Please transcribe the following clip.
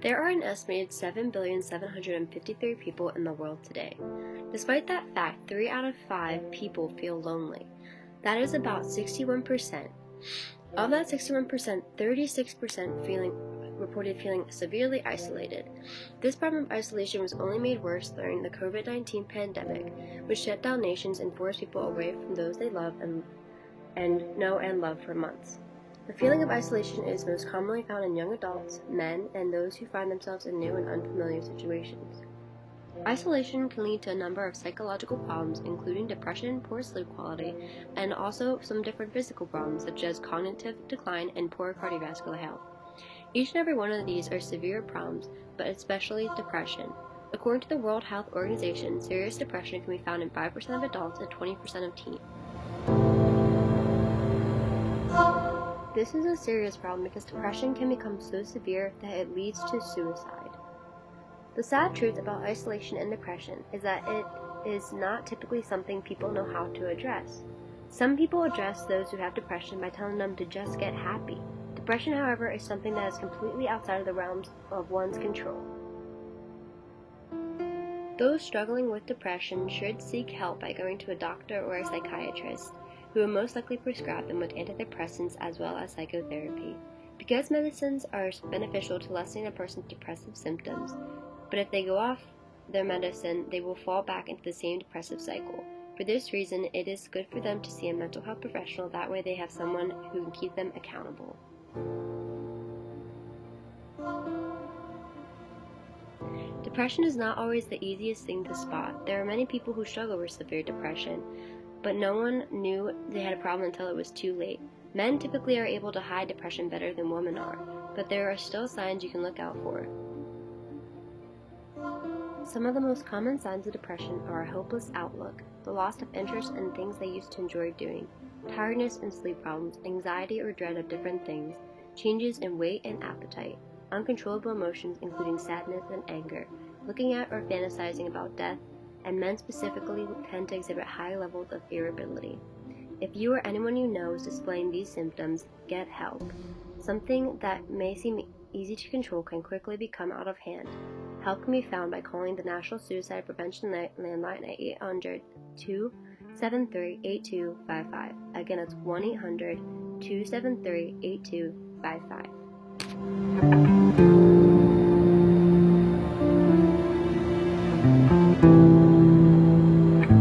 There are an estimated 7,753 people in the world today. Despite that fact, 3 out of 5 people feel lonely. That is about 61%. Of that 61%, 36% reported feeling severely isolated. This problem of isolation was only made worse during the COVID-19 pandemic, which shut down nations and forced people away from those they love and know and love for months. The feeling of isolation is most commonly found in young adults, men, and those who find themselves in new and unfamiliar situations. Isolation can lead to a number of psychological problems, including depression, poor sleep quality, and also some different physical problems such as cognitive decline and poor cardiovascular health. Each and every one of these are severe problems, but especially depression. According to the World Health Organization, serious depression can be found in 5% of adults and 20% of teens. This is a serious problem because depression can become so severe that it leads to suicide. The sad truth about isolation and depression is that it is not typically something people know how to address. Some people address those who have depression by telling them to just get happy. Depression, however, is something that is completely outside of the realms of one's control. Those struggling with depression should seek help by going to a doctor or a psychiatrist, who will most likely prescribe them with antidepressants as well as psychotherapy, because medicines are beneficial to lessening a person's depressive symptoms, but if they go off their medicine, they will fall back into the same depressive cycle. For this reason, it is good for them to see a mental health professional, that way they have someone who can keep them accountable. Depression is not always the easiest thing to spot. There are many people who struggle with severe depression, but no one knew they had a problem until it was too late. Men typically are able to hide depression better than women are, but there are still signs you can look out for. Some of the most common signs of depression are a hopeless outlook, the loss of interest in things they used to enjoy doing, tiredness and sleep problems, anxiety or dread of different things, changes in weight and appetite, uncontrollable emotions including sadness and anger, looking at or fantasizing about death, and men specifically tend to exhibit high levels of irritability. If you or anyone you know is displaying these symptoms, get help. Something that may seem easy to control can quickly become out of hand. Help can be found by calling the National Suicide Prevention Landline at 800-273-8255. Again, it's 1-800-273-8255.